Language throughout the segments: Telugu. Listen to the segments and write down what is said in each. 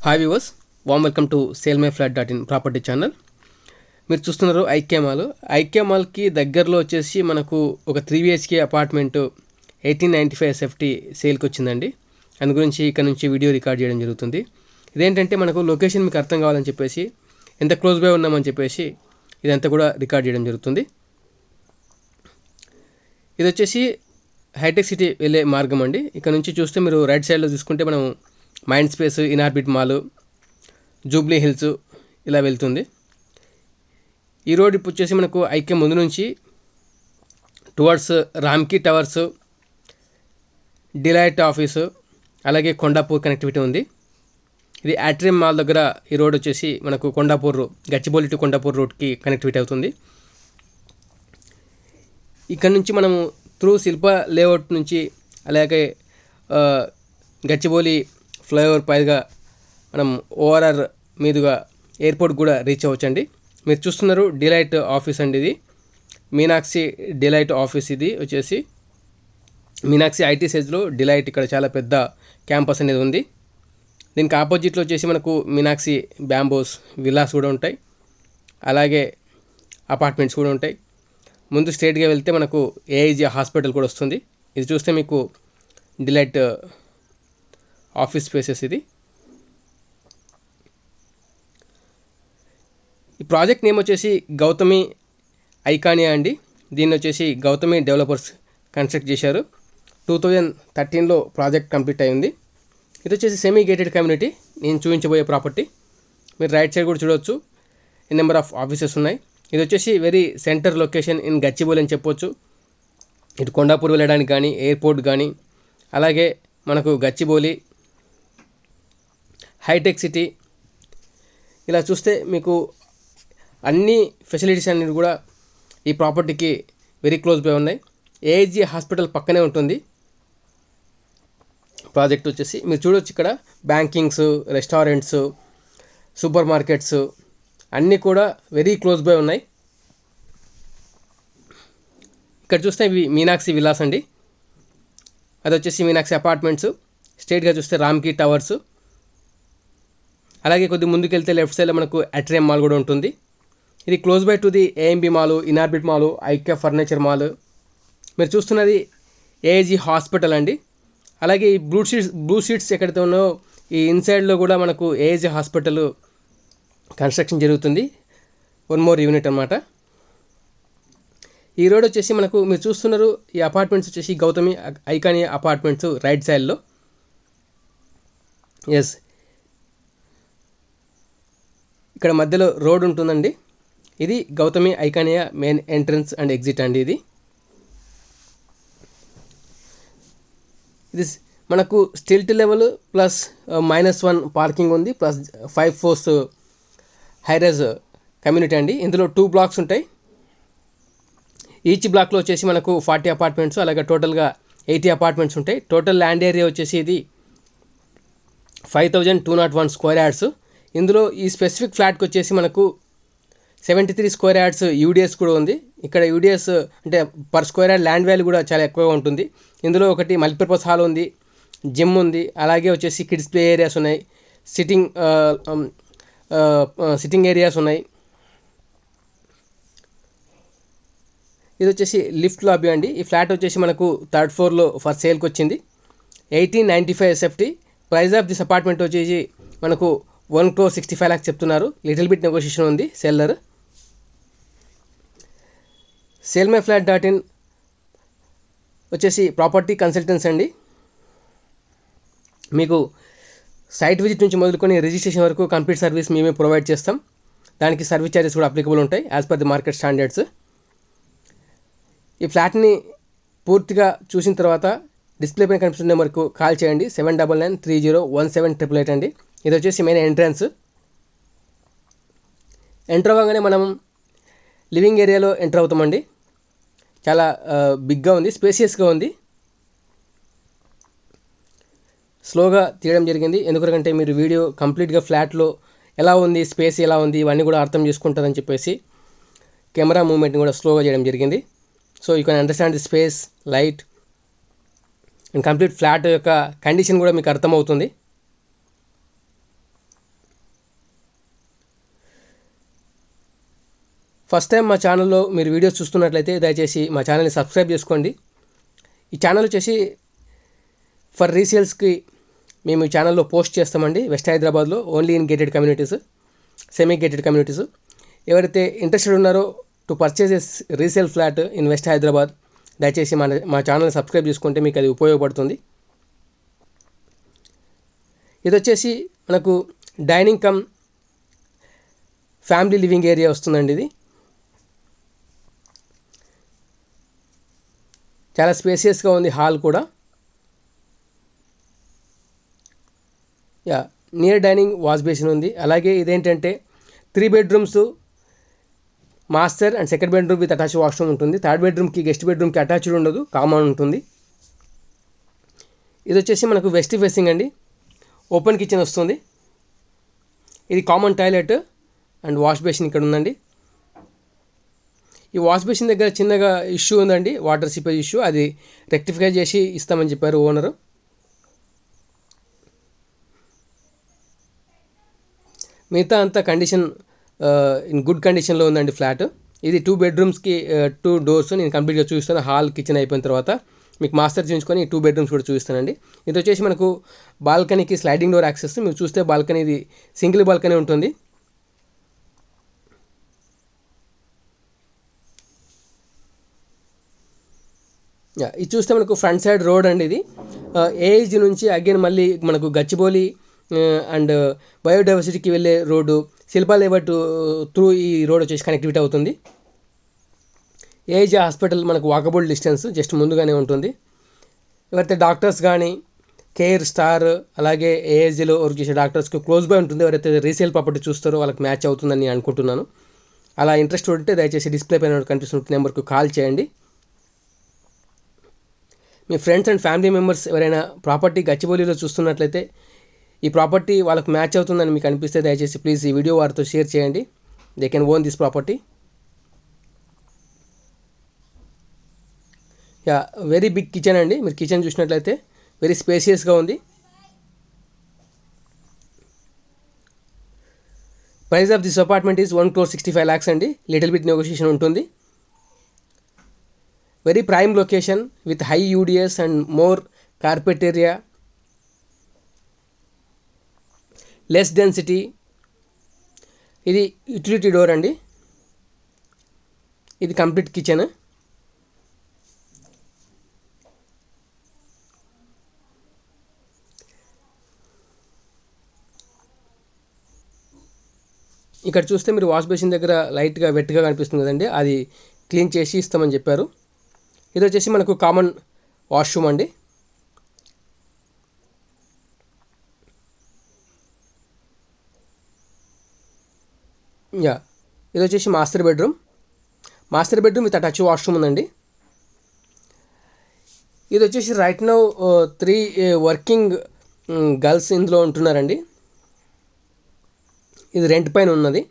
Hi viewers, warm welcome to సేల్మైఫ్లాట్.in ప్రాపర్టీ ఛానల్. మీరు చూస్తున్నారు ఐక్య మాల్. ఐక్య మాల్కి దగ్గరలో వచ్చేసి మనకు ఒక 3BHK అపార్ట్మెంట్ 1895 SFT సేల్కి వచ్చిందండి. అందు గురించి ఇక్కడ నుంచి వీడియో రికార్డ్ చేయడం జరుగుతుంది. ఇదేంటంటే మనకు లొకేషన్ మీకు అర్థం కావాలని చెప్పేసి, ఎంత క్లోజ్ బై ఉన్నామని చెప్పేసి ఇదంతా కూడా రికార్డ్ చేయడం జరుగుతుంది. ఇది వచ్చేసి హైటెక్ సిటీ వెళ్ళే మార్గం అండి. ఇక్కడ నుంచి చూస్తే మీరు రైట్ సైడ్లో చూసుకుంటే మనం mind space, Inorbit mall, Jubilee hills ఇలా వెళ్తుంది. ఈ రోడ్ ఇప్పుడు వచ్చేసి మనకు ఐక్య ముందు నుంచి towards Ramky towers, delight office, అలాగే కొండాపూర్ కనెక్టివిటీ ఉంది. ఇది ఆట్రియం మాల్ దగ్గర ఈ రోడ్ వచ్చేసి మనకు కొండాపూర్, గచ్చిబౌలి టు కొండాపూర్ రోడ్కి కనెక్టివిటీ అవుతుంది. ఇక్కడ నుంచి మనము త్రూ శిల్ప లేఅవుట్ నుంచి అలాగే గచ్చిబౌలి ఫ్లైఓవర్ పైగా మనం ఓఆర్ఆర్ మీదుగా ఎయిర్పోర్ట్ కూడా రీచ్ అవ్వచ్చండి. మీరు చూస్తున్నారు డిలైట్ ఆఫీస్ అండి. ఇది మీనాక్షి డిలైట్ ఆఫీస్. ఇది వచ్చేసి మీనాక్షి ఐటీ సెజ్లో డిలైట్ ఇక్కడ చాలా పెద్ద క్యాంపస్ అనేది ఉంది. దీనికి ఆపోజిట్లో వచ్చేసి మనకు మీనాక్షి బ్యాంబోస్ విల్లాస్ కూడా ఉంటాయి, అలాగే అపార్ట్మెంట్స్ కూడా ఉంటాయి. ముందు స్ట్రేట్గా వెళ్తే మనకు ఏఐజీ హాస్పిటల్ కూడా వస్తుంది. ఇది చూస్తే మీకు డిలైట్ ఆఫీస్ స్పేసెస్. ఇది ఈ ప్రాజెక్ట్ నేమ్ వచ్చేసి గౌతమి ఐకానియా అండి. దీన్ని వచ్చేసి గౌతమి డెవలపర్స్ కన్స్ట్రక్ట్ చేశారు. 2013లో ప్రాజెక్ట్ కంప్లీట్ అయింది. ఇది వచ్చేసి సెమీ గేటెడ్ కమ్యూనిటీ. నేను చూపించబోయే ప్రాపర్టీ మీరు రైట్ సైడ్ కూడా చూడవచ్చు. ఈ నెంబర్ ఆఫ్ ఆఫీసెస్ ఉన్నాయి. ఇది వచ్చేసి very centre location in Gachibowli అని చెప్పొచ్చు. ఇటు కొండాపూర్ వెళ్ళడానికి కానీ, ఎయిర్పోర్ట్ కానీ, అలాగే మనకు గచ్చిబౌలి, హైటెక్ సిటీ ఇలా చూస్తే మీకు అన్ని ఫెసిలిటీస్ అన్నీ కూడా ఈ ప్రాపర్టీకి వెరీ క్లోజ్ బై ఉన్నాయి. ఏఐజీ హాస్పిటల్ పక్కనే ఉంటుంది. ప్రాజెక్ట్ వచ్చేసి మీరు చూడవచ్చు ఇక్కడ బ్యాంకింగ్స్, రెస్టారెంట్స్, సూపర్ మార్కెట్స్ అన్నీ కూడా వెరీ క్లోజ్ బై ఉన్నాయి. ఇక్కడ చూస్తే ఇవి మీనాక్షి విల్లాస్ అండి. అది వచ్చేసి మీనాక్షి అపార్ట్మెంట్స్. స్ట్రైట్గా చూస్తే రామ్కీ టవర్స్, అలాగే కొద్ది ముందుకెళ్తే లెఫ్ట్ సైడ్లో మనకు ఆట్రియం మాల్ కూడా ఉంటుంది. ఇది close by to the AMB mall, Inorbit mall, ఐక్య ఫర్నిచర్ మాల్. మీరు చూస్తున్నది ఏఐజీ హాస్పిటల్ అండి. అలాగే ఈ బ్లూ షీట్స్ ఎక్కడైతే ఉన్నాయో ఈ ఇన్సైడ్లో కూడా మనకు ఏఐజీ హాస్పిటల్ కన్స్ట్రక్షన్ జరుగుతుంది. వన్ మోర్ యూనిట్ అన్నమాట. ఈ రోడ్ వచ్చేసి మనకు మీరు చూస్తున్నారు ఈ అపార్ట్మెంట్స్ వచ్చేసి గౌతమి ఐకానియా అపార్ట్మెంట్స్ రైట్ సైడ్లో. ఎస్, ఇక్కడ మధ్యలో రోడ్ ఉంటుందండి. ఇది Gautami Iconia main entrance and exit అండి. ఇది మనకు స్టిల్ట్ లెవెల్ ప్లస్ -1 పార్కింగ్ ఉంది, ప్లస్ 5 floors హైరైజ్ కమ్యూనిటీ అండి. ఇందులో 2 blocks ఉంటాయి. ఈచ్ బ్లాక్లో వచ్చేసి మనకు 40 అపార్ట్మెంట్స్, అలాగే టోటల్గా 80 అపార్ట్మెంట్స్ ఉంటాయి. టోటల్ ల్యాండ్ ఏరియా వచ్చేసి ఇది 5201 square yards. ఇందులో ఈ స్పెసిఫిక్ ఫ్లాట్కి వచ్చేసి మనకు 73 square yards యూడిఎస్ కూడా ఉంది. ఇక్కడ యూడిఎస్ అంటే per square yard land value కూడా చాలా ఎక్కువగా ఉంటుంది. ఇందులో ఒకటి మల్టీపర్పస్ హాల్ ఉంది, జిమ్ ఉంది, అలాగే వచ్చేసి కిడ్స్ ప్లే ఏరియాస్ ఉన్నాయి, సిట్టింగ్ ఏరియాస్ ఉన్నాయి. ఇది వచ్చేసి లిఫ్ట్ లాబీ అండి. ఈ ఫ్లాట్ వచ్చేసి మనకు 3rd floorలో ఫర్ సేల్కి వచ్చింది. 1895 SFT. Price of this apartment వచ్చేసి మనకు 1,65 lakhs చెప్తున్నారు. లిటిల్ బిట్ నెగోషియేషన్ ఉంది సెల్లర్. సేల్మైఫ్లాట్.in వచ్చేసి ప్రాపర్టీ కన్సల్టెన్స్ అండి. మీకు సైట్ విజిట్ నుంచి మొదలుకొని రిజిస్ట్రేషన్ వరకు కంప్లీట్ సర్వీస్ మేమే ప్రొవైడ్ చేస్తాం. దానికి సర్వీస్ ఛార్జెస్ కూడా అప్లికబుల్ ఉంటాయి as per the market standards. ఈ ఫ్లాట్ని పూర్తిగా చూసిన తర్వాత డిస్ప్లే పైన కనిపిస్తున్న నెంబర్కు కాల్ చేయండి. 7993017888 అండి. ఇది వచ్చేసి మెయిన్ ఎంట్రన్స్. ఎంటర్ అవ్వగానే మనం లివింగ్ ఏరియాలో ఎంటర్ అవుతామండి. చాలా బిగ్గా ఉంది, స్పేసియస్గా ఉంది. స్లోగా తీయడం జరిగింది ఎందుకంటే మీరు వీడియో కంప్లీట్గా ఫ్లాట్లో ఎలా ఉంది, స్పేస్ ఎలా ఉంది ఇవన్నీ కూడా అర్థం చేసుకుంటారని చెప్పేసి కెమెరా మూవ్మెంట్ని కూడా స్లోగా చేయడం జరిగింది. So you can understand the space, light and complete flat యొక్క కండిషన్ కూడా మీకు అర్థమవుతుంది. ఫస్ట్ టైం మా ఛానల్లో మీరు వీడియోస్ చూస్తున్నట్లయితే దయచేసి మా ఛానల్ని సబ్స్క్రైబ్ చేసుకోండి. ఈ ఛానల్ వచ్చేసి ఫర్ రీసేల్స్కి మేము ఈ ఛానల్లో పోస్ట్ చేస్తామండి. వెస్ట్ హైదరాబాద్లో only in gated communities, semi gated communities. ఎవరైతే ఇంట్రెస్టెడ్ ఉన్నారో to purchase as resale flat in west Hyderabad, దయచేసి మా ఛానల్ని సబ్స్క్రైబ్ చేసుకుంటే మీకు అది ఉపయోగపడుతుంది. ఇది వచ్చేసి మనకు dining come family living area వస్తుందండి. ఇది చాలా స్పేసియస్గా ఉంది. హాల్ కూడా నియర్ డైనింగ్ వాష్ బేసిన్ ఉంది. అలాగే ఇదేంటంటే 3 bedrooms, master and second bedroom with attach washroom ఉంటుంది. థర్డ్ బెడ్రూమ్కి గెస్ట్ బెడ్రూమ్కి అటాచ్డ్ ఉండదు, కామన్ ఉంటుంది. ఇది వచ్చేసి మనకు వెస్ట్ ఫేసింగ్ అండి. ఓపెన్ కిచెన్ వస్తుంది. ఇది common toilet and wash basin ఇక్కడ ఉందండి. ఈ వాష్ బేసిన్ దగ్గర చిన్నగా ఇష్యూ ఉందండి, వాటర్ సిపేజ్ ఇష్యూ. అది రెక్టిఫై చేసి ఇస్తామని చెప్పారు ఓనరు. మిగతా అంతా కండిషన్ ఇన్ గుడ్ కండిషన్లో ఉందండి ఫ్లాట్. ఇది 2 bedrooms-కి 2 doors నేను కంప్లీట్గా చూపిస్తాను. హాల్ కిచెన్ అయిపోయిన తర్వాత మీకు మాస్టర్ చూపించుకొని 2 bedrooms కూడా చూపిస్తానండి. ఇది వచ్చేసి మనకు బాల్కనీకి స్లైడింగ్ డోర్ యాక్సెస్. మీరు చూస్తే బాల్కనీ ఇది సింగిల్ బాల్కనీ ఉంటుంది. ఇది చూస్తే మనకు ఫ్రంట్ సైడ్ రోడ్ అండి. ఇది ఏజ్ నుంచి అగైన్ మళ్ళీ మనకు గచ్చిబౌలి అండ్ బయోడైవర్సిటీకి వెళ్ళే రోడ్డు, శిల్పా లేఅవుట్ త్రూ ఈ రోడ్ వచ్చేసి కనెక్టివిటీ అవుతుంది. ఏజ్ హాస్పిటల్ మనకు వాకబుల్ డిస్టెన్స్ జస్ట్ ముందుగానే ఉంటుంది. ఎవరైతే డాక్టర్స్ కానీ కేర్ స్టార్ అలాగే ఏఏజ్లో వర్క్ చేసే డాక్టర్స్కి క్లోజ్ బై ఉంటుంది. ఎవరైతే రీసేల్ ప్రాపర్టీ చూస్తారో వాళ్ళకి మ్యాచ్ అవుతుందని నేను అనుకుంటున్నాను. అలా ఇంట్రెస్ట్ ఉంటే దయచేసి డిస్ప్లే పైన కనిపిస్తున్న నెంబర్కు కాల్ చేయండి. మీ ఫ్రెండ్స్ అండ్ ఫ్యామిలీ మెంబర్స్ ఎవరైనా ప్రాపర్టీ గచ్చిబౌలిలో చూస్తున్నట్లయితే, ఈ ప్రాపర్టీ వాళ్ళకు మ్యాచ్ అవుతుందని మీకు అనిపిస్తే దయచేసి ప్లీజ్ ఈ వీడియో వారితో షేర్ చేయండి. They can own this property. Very big kitchen అండి. మీరు కిచెన్ చూసినట్లయితే వెరీ స్పేసియస్గా ఉంది. Price of this apartment is 1,65 lakhs అండి. లిటిల్ బిట్ నెగోషియేషన్ ఉంటుంది. Very prime location with high UDS and more carpet area, less density. ఇది యూటిలిటీ డోర్ అండి. ఇది కంప్లీట్ కిచెన్. ఇక్కడ చూస్తే మీరు వాష్ బేసిన్ దగ్గర లైట్గా వెట్గా కనిపిస్తుంది కదండి, అది క్లీన్ చేసి ఇస్తామని చెప్పారు. ఇది వచ్చేసి మనకు కామన్ వాష్రూమ్ అండి. ఇది వచ్చేసి master bedroom with attach washroom ఉందండి. ఇది వచ్చేసి రైట్ నౌ 3 వర్కింగ్ గర్ల్స్ ఇందులో ఉంటున్నారండి. ఇది రెంట్ పైన ఉన్నది.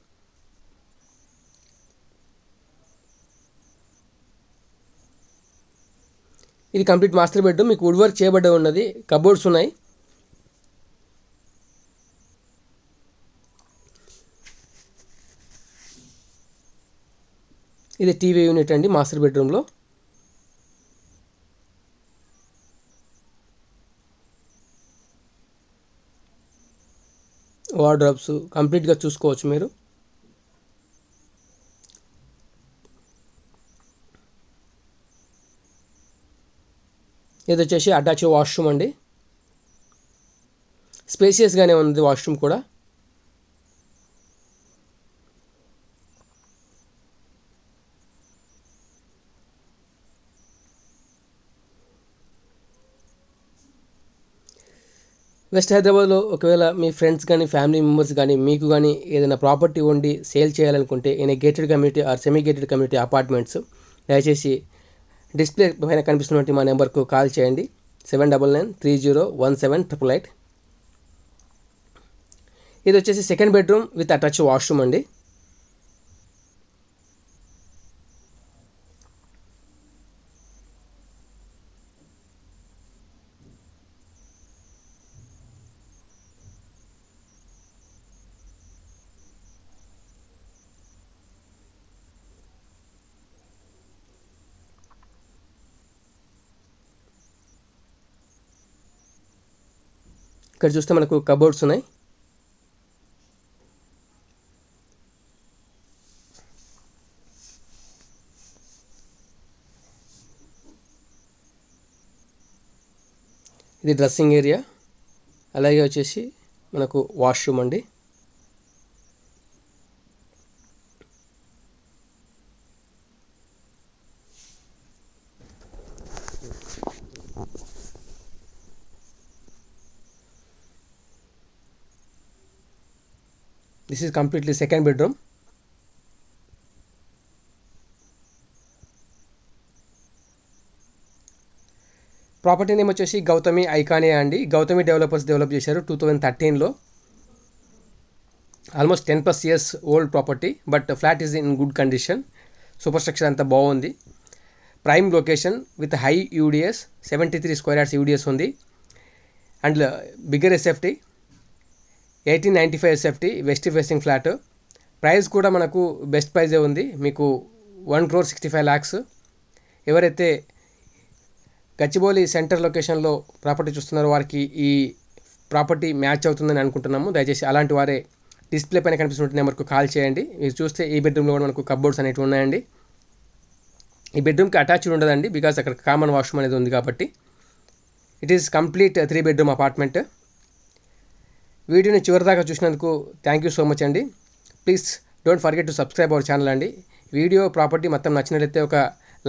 ఇది కంప్లీట్ మాస్టర్ బెడ్రూమ్. మీకు వుడ్ వర్క్ చేయబడ్డ ఉన్నది. కబోర్డ్స్ ఉన్నాయి. ఇది టీవీ యూనిట్ అండి మాస్టర్ బెడ్రూమ్లో. వార్డ్రోబ్స్ కంప్లీట్గా చూసుకోవచ్చు మీరు. ఇది వచ్చేసి అటాచ్ వాష్రూమ్ అండి. స్పేసియస్గానే ఉంది వాష్రూమ్ కూడా. వెస్ట్ హైదరాబాద్లో ఒకవేళ మీ ఫ్రెండ్స్ కానీ ఫ్యామిలీ మెంబర్స్ కానీ మీకు కానీ ఏదైనా ప్రాపర్టీ ఉండి సేల్ చేయాలనుకుంటే in a gated community or semi gated community apartments, దయచేసి డిస్ప్లే పైన కనిపిస్తున్నట్టు మా నెంబర్కు కాల్ చేయండి. 7993017888. ఇది వచ్చేసి second bedroom with attach washroom అండి. ఇక్కడ చూస్తే మనకు కబోర్డ్స్ ఉన్నాయి. ఇది డ్రెస్సింగ్ ఏరియా. అలాగే వచ్చేసి మనకు వాష్రూమ్ అండి. This is completely second bedroom. Property name వచ్చేసి గౌతమి ఐకానియా అండి. గౌతమి డెవలపర్స్ డెవలప్ చేశారు 2013లో. Almost 10+ years old property, but flat is in good condition. Super structure అంతా బాగుంది. Prime location with high UDS, 73 square yards UDS ఉంది. And bigger SFT 1895 SFT, west facing flat. Price కూడా మనకు బెస్ట్ ప్రైజే ఉంది, మీకు 1,65,00,000. ఎవరైతే గచ్చిబౌలి సెంటర్ లొకేషన్లో ప్రాపర్టీ చూస్తున్నారో వారికి ఈ ప్రాపర్టీ మ్యాచ్ అవుతుందని అనుకుంటున్నాము. దయచేసి అలాంటి వారే డిస్ప్లే పైన కనిపిస్తున్న నెంబర్కు కాల్ చేయండి. మీరు చూస్తే ఈ బెడ్రూమ్లో కూడా మనకు కబోర్డ్స్ అనేవి ఉన్నాయండి. ఈ బెడ్రూమ్కి అటాచ్డ్ ఉండదండి, బికాస్ అక్కడ కామన్ వాష్రూమ్ అనేది ఉంది కాబట్టి. It is complete 3 bedroom apartment. వీడియోని చివరిదాకా చూసినందుకు థ్యాంక్ యూ సో మచ్ అండి. Please don't forget to subscribe our channel అండి. వీడియో ప్రాపర్టీ మొత్తం నచ్చినట్లయితే ఒక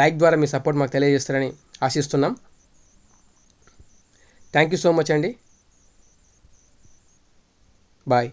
లైక్ ద్వారా మీ సపోర్ట్ మాకు తెలియజేస్తారని ఆశిస్తున్నాం. థ్యాంక్ యూ సో మచ్ అండి. బాయ్.